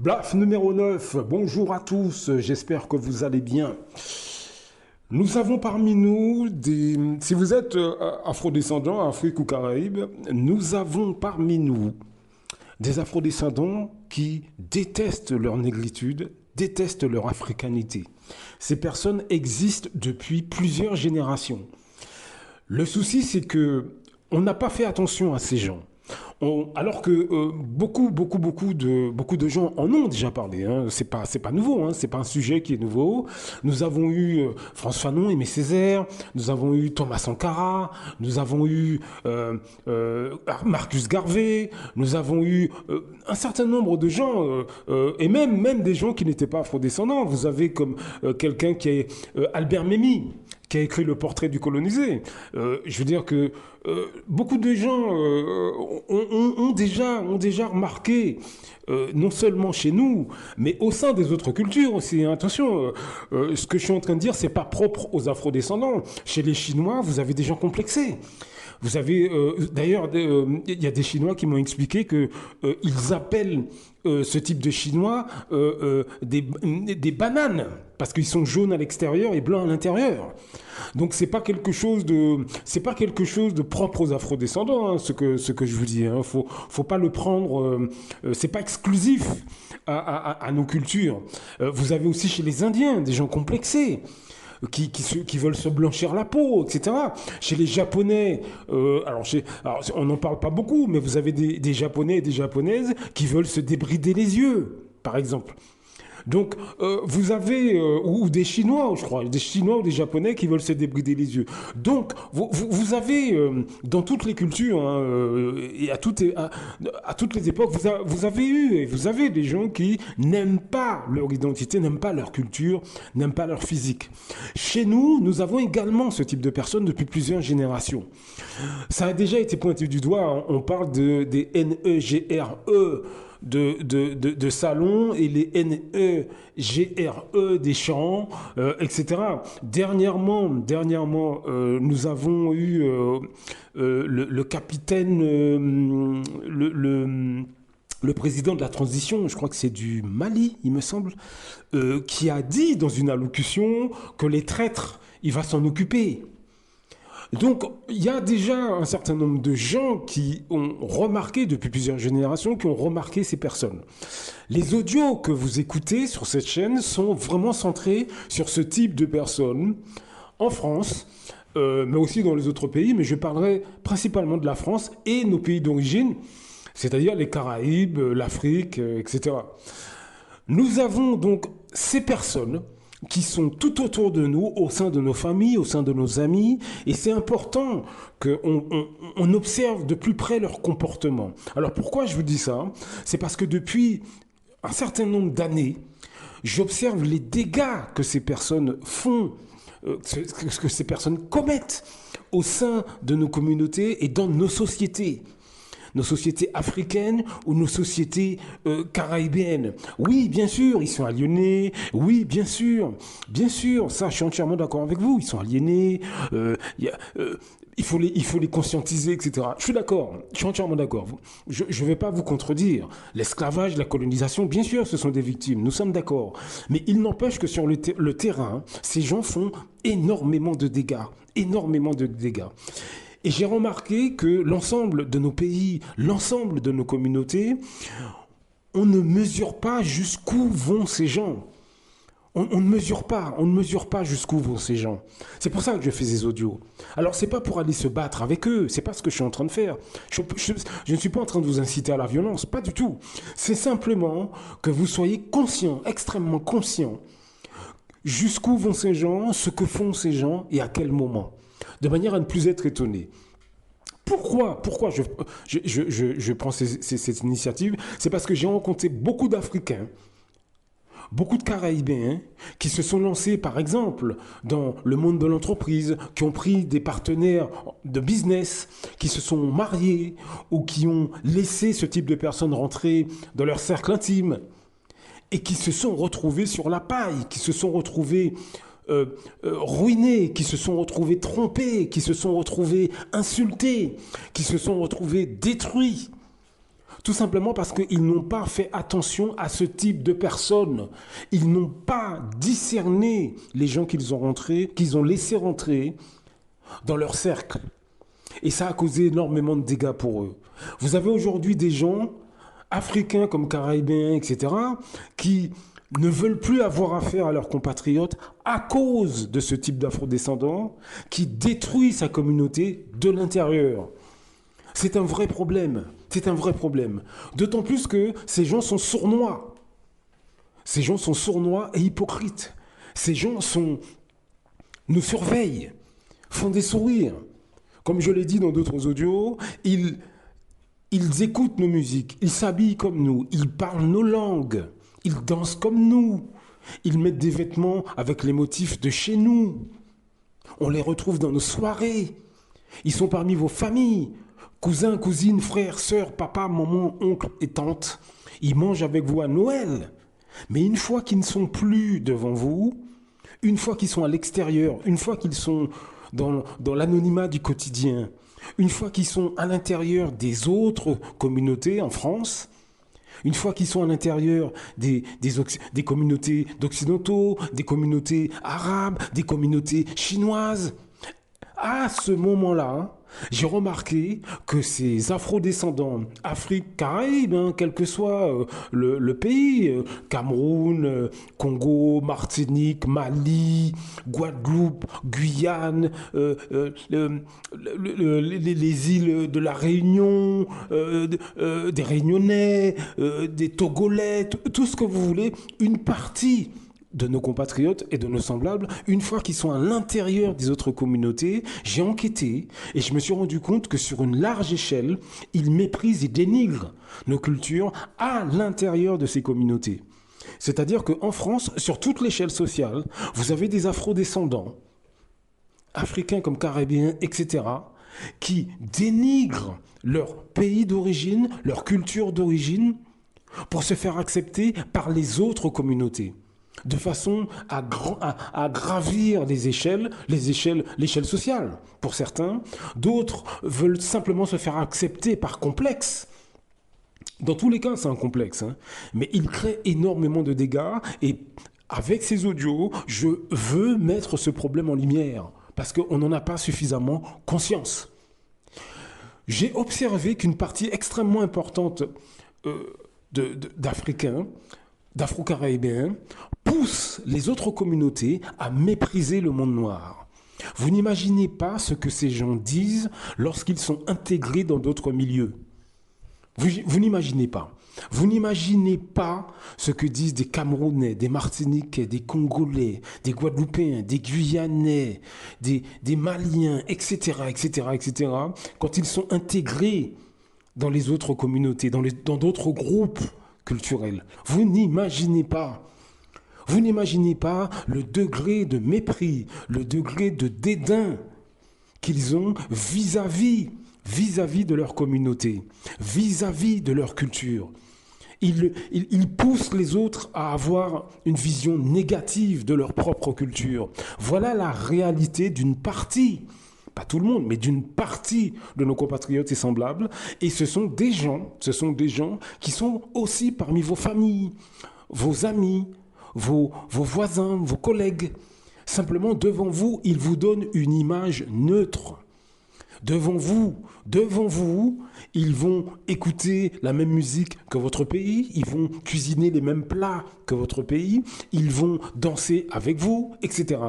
Blaf numéro 9, bonjour à tous, j'espère que vous allez bien. Nous avons parmi nous si vous êtes afrodescendants, Afrique ou Caraïbes, nous avons parmi nous des afrodescendants qui détestent leur négritude, détestent leur africanité. Ces personnes existent depuis plusieurs générations. Le souci, c'est que on n'a pas fait attention à ces gens. Alors que beaucoup de gens en ont déjà parlé. Hein. C'est pas nouveau. Hein. C'est pas un sujet qui est nouveau. Nous avons eu Frantz Fanon, Aimé Césaire. Nous avons eu Thomas Sankara. Nous avons eu Marcus Garvey. Nous avons eu un certain nombre de gens et même des gens qui n'étaient pas afrodescendants. Vous avez comme quelqu'un qui est Albert Memmi, qui a écrit Le portrait du colonisé. Je veux dire que beaucoup de gens ont déjà remarqué, non seulement chez nous, mais au sein des autres cultures aussi. Attention, ce que je suis en train de dire, c'est pas propre aux afrodescendants. Chez les Chinois, vous avez des gens complexés. Vous avez, d'ailleurs, il y a des Chinois qui m'ont expliqué que ils appellent ce type de Chinois des bananes, parce qu'ils sont jaunes à l'extérieur et blancs à l'intérieur. Donc c'est pas quelque chose de propre aux afrodescendants, hein, ce que je vous dis. Hein. Faut pas le prendre. C'est pas exclusif à nos cultures. Vous avez aussi chez les Indiens des gens complexés. Qui veulent se blanchir la peau, etc. Chez les Japonais, alors on n'en parle pas beaucoup, mais vous avez des Japonais et des Japonaises qui veulent se débrider les yeux, par exemple. Donc, vous avez, ou des Chinois, je crois, des Chinois ou des Japonais qui veulent se débrider les yeux. Donc, vous avez, dans toutes les cultures, hein, et à toutes les époques, vous avez des gens qui n'aiment pas leur identité, n'aiment pas leur culture, n'aiment pas leur physique. Chez nous, nous avons également ce type de personnes depuis plusieurs générations. Ça a déjà été pointé du doigt, hein, on parle des NEGRE, de salons et les NEGRE des champs, etc. Dernièrement, nous avons eu le capitaine, le président de la transition, je crois que c'est du Mali, il me semble, qui a dit dans une allocution que les traîtres, il va s'en occuper. Donc, il y a déjà un certain nombre de gens qui ont remarqué, depuis plusieurs générations, qui ont remarqué ces personnes. Les audios que vous écoutez sur cette chaîne sont vraiment centrés sur ce type de personnes en France, mais aussi dans les autres pays, mais je parlerai principalement de la France et nos pays d'origine, c'est-à-dire les Caraïbes, l'Afrique, etc. Nous avons donc ces personnes qui sont tout autour de nous, au sein de nos familles, au sein de nos amis, et c'est important qu'on observe de plus près leur comportement. Alors pourquoi je vous dis ça ? C'est parce que depuis un certain nombre d'années, j'observe les dégâts que ces personnes font, que ces personnes commettent au sein de nos communautés et dans nos sociétés africaines ou nos sociétés caraïbéennes. Oui, bien sûr, ils sont aliénés. Oui, bien sûr, ça, je suis entièrement d'accord avec vous. Ils sont aliénés. Il faut les conscientiser, etc. Je suis d'accord, je suis entièrement d'accord. Je ne vais pas vous contredire. L'esclavage, la colonisation, bien sûr, ce sont des victimes. Nous sommes d'accord. Mais il n'empêche que sur le terrain, ces gens font énormément de dégâts. Et j'ai remarqué que l'ensemble de nos pays, l'ensemble de nos communautés, on ne mesure pas jusqu'où vont ces gens. On ne mesure pas jusqu'où vont ces gens. C'est pour ça que je fais ces audios. Alors, c'est pas pour aller se battre avec eux, c'est pas ce que je suis en train de faire. Je ne suis pas en train de vous inciter à la violence, pas du tout. C'est simplement que vous soyez conscients, extrêmement conscients, jusqu'où vont ces gens, ce que font ces gens et à quel moment. De manière à ne plus être étonné. Pourquoi je prends cette initiative ? C'est parce que j'ai rencontré beaucoup d'Africains, beaucoup de Caraïbéens qui se sont lancés, par exemple, dans le monde de l'entreprise, qui ont pris des partenaires de business, qui se sont mariés ou qui ont laissé ce type de personnes rentrer dans leur cercle intime et qui se sont retrouvés sur la paille, qui se sont retrouvés ruinés, qui se sont retrouvés trompés, qui se sont retrouvés insultés, qui se sont retrouvés détruits. Tout simplement parce qu'ils n'ont pas fait attention à ce type de personnes. Ils n'ont pas discerné les gens qu'ils ont laissés rentrer dans leur cercle. Et ça a causé énormément de dégâts pour eux. Vous avez aujourd'hui des gens, africains comme caribéens, etc., qui ne veulent plus avoir affaire à leurs compatriotes à cause de ce type d'afrodescendants qui détruit sa communauté de l'intérieur. C'est un vrai problème. C'est un vrai problème. D'autant plus que ces gens sont sournois. Ces gens sont sournois et hypocrites. Ces gens nous surveillent, font des sourires. Comme je l'ai dit dans d'autres audios, ils écoutent nos musiques, ils s'habillent comme nous, ils parlent nos langues, ils dansent comme nous, ils mettent des vêtements avec les motifs de chez nous. On les retrouve dans nos soirées. Ils sont parmi vos familles, cousins, cousines, frères, sœurs, papa, maman, oncle et tante. Ils mangent avec vous à Noël. Mais une fois qu'ils ne sont plus devant vous, une fois qu'ils sont à l'extérieur, une fois qu'ils sont dans l'anonymat du quotidien, une fois qu'ils sont à l'intérieur des autres communautés en France, une fois qu'ils sont à l'intérieur des communautés d'occidentaux, des communautés arabes, des communautés chinoises, à ce moment-là, j'ai remarqué que ces afrodescendants, Afrique, Caraïbes, quel que soit le pays, Cameroun, Congo, Martinique, Mali, Guadeloupe, Guyane, les îles de la Réunion, des Réunionnais, des Togolais, tout ce que vous voulez, une partie de nos compatriotes et de nos semblables, une fois qu'ils sont à l'intérieur des autres communautés, j'ai enquêté et je me suis rendu compte que sur une large échelle, ils méprisent et dénigrent nos cultures à l'intérieur de ces communautés. C'est-à-dire qu'en France, sur toute l'échelle sociale, vous avez des afrodescendants, africains comme caribéens, etc., qui dénigrent leur pays d'origine, leur culture d'origine, pour se faire accepter par les autres communautés, de façon à gravir l'échelle sociale pour certains. D'autres veulent simplement se faire accepter par complexe. Dans tous les cas, c'est un complexe, mais il crée énormément de dégâts. Et avec ces audios, je veux mettre ce problème en lumière parce qu'on n'en a pas suffisamment conscience. J'ai observé qu'une partie extrêmement importante d'Africains, d'Afro-Caribéens, pousse les autres communautés à mépriser le monde noir. Vous n'imaginez pas ce que ces gens disent lorsqu'ils sont intégrés dans d'autres milieux. Vous n'imaginez pas. Vous n'imaginez pas ce que disent des Camerounais, des Martiniquais, des Congolais, des Guadeloupéens, des Guyanais, des Maliens, etc., etc., etc., quand ils sont intégrés dans les autres communautés, dans d'autres groupes culturels. Vous n'imaginez pas. Vous n'imaginez pas le degré de mépris, le degré de dédain qu'ils ont vis-à-vis de leur communauté, vis-à-vis de leur culture. Ils poussent les autres à avoir une vision négative de leur propre culture. Voilà la réalité d'une partie, pas tout le monde, mais d'une partie de nos compatriotes et semblables. Et ce sont des gens qui sont aussi parmi vos familles, vos amis, vos voisins, vos collègues. Simplement, devant vous, ils vous donnent une image neutre. Devant vous, ils vont écouter la même musique que votre pays, ils vont cuisiner les mêmes plats que votre pays, ils vont danser avec vous, etc.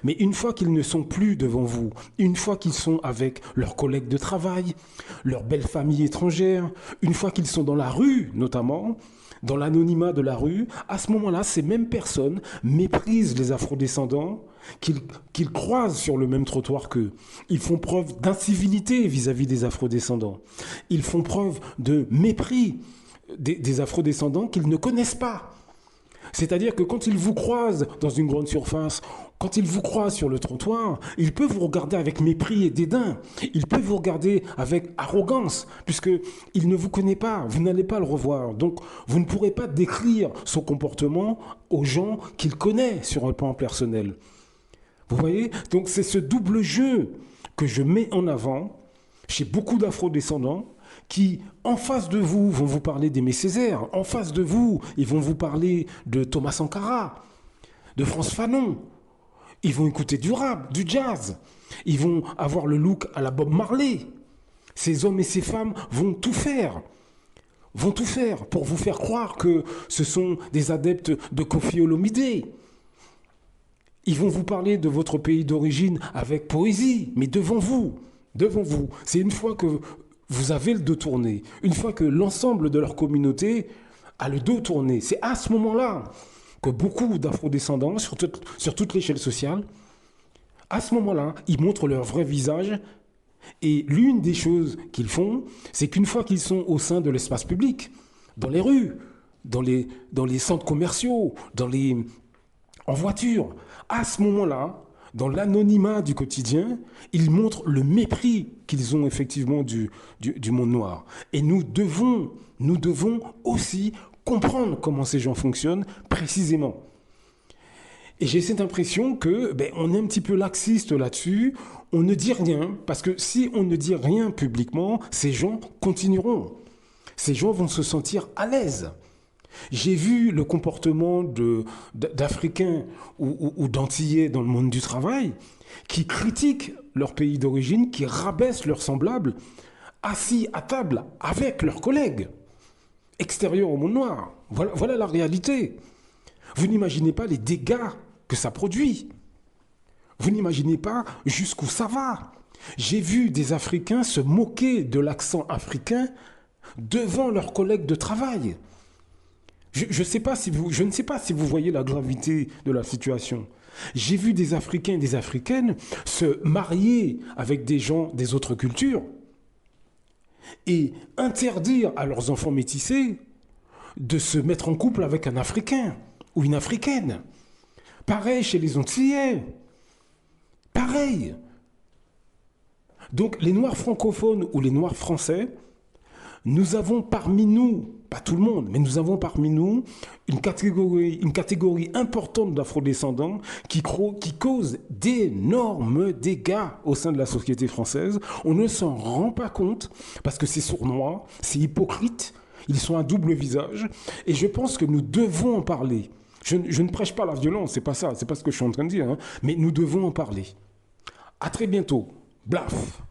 Mais une fois qu'ils ne sont plus devant vous, une fois qu'ils sont avec leurs collègues de travail, leurs belles familles étrangères, une fois qu'ils sont dans la rue notamment, dans l'anonymat de la rue, à ce moment-là, ces mêmes personnes méprisent les afrodescendants qu'ils croisent sur le même trottoir qu'eux. Ils font preuve d'incivilité vis-à-vis des afrodescendants. Ils font preuve de mépris des afrodescendants qu'ils ne connaissent pas. C'est-à-dire que quand ils vous croisent dans une grande surface, quand ils vous croisent sur le trottoir, ils peuvent vous regarder avec mépris et dédain. Ils peuvent vous regarder avec arrogance, puisqu'il ne vous connaît pas, vous n'allez pas le revoir. Donc, vous ne pourrez pas décrire son comportement aux gens qu'il connaît sur un plan personnel. Vous voyez? Donc, c'est ce double jeu que je mets en avant chez beaucoup d'afrodescendants qui, en face de vous, vont vous parler d'Aimé Césaire. En face de vous, ils vont vous parler de Thomas Sankara, de Frantz Fanon. Ils vont écouter du rap, du jazz. Ils vont avoir le look à la Bob Marley. Ces hommes et ces femmes vont tout faire pour vous faire croire que ce sont des adeptes de Koffi Olomidé. Ils vont vous parler de votre pays d'origine avec poésie, mais devant vous. C'est une fois que vous avez le dos tourné, une fois que l'ensemble de leur communauté a le dos tourné, c'est à ce moment-là que beaucoup d'afrodescendants, sur toute l'échelle sociale, à ce moment-là, ils montrent leur vrai visage. Et l'une des choses qu'ils font, c'est qu'une fois qu'ils sont au sein de l'espace public, dans les rues, dans les centres commerciaux, en voiture, à ce moment-là, dans l'anonymat du quotidien, ils montrent le mépris qu'ils ont effectivement du monde noir. Et nous devons aussi comprendre comment ces gens fonctionnent précisément. Et j'ai cette impression que on est un petit peu laxiste là-dessus. On ne dit rien, parce que si on ne dit rien publiquement, ces gens continueront. Ces gens vont se sentir à l'aise. J'ai vu le comportement d'Africains ou d'Antillais dans le monde du travail qui critiquent leur pays d'origine, qui rabaissent leurs semblables, assis à table avec leurs collègues extérieurs au monde noir. Voilà la réalité. Vous n'imaginez pas les dégâts que ça produit. Vous n'imaginez pas jusqu'où ça va. J'ai vu des Africains se moquer de l'accent africain devant leurs collègues de travail. Je ne sais pas si vous voyez la gravité de la situation. J'ai vu des Africains et des Africaines se marier avec des gens des autres cultures et interdire à leurs enfants métissés de se mettre en couple avec un Africain ou une Africaine. Pareil chez les Antillais. Pareil. Donc les Noirs francophones ou les Noirs français, nous avons parmi nous, pas tout le monde, mais nous avons parmi nous une catégorie importante d'afrodescendants qui causent d'énormes dégâts au sein de la société française. On ne s'en rend pas compte parce que c'est sournois, c'est hypocrite, ils sont à double visage et je pense que nous devons en parler. Je ne prêche pas la violence, c'est pas ça, c'est pas ce que je suis en train de dire, hein, mais nous devons en parler. À très bientôt. Blaf.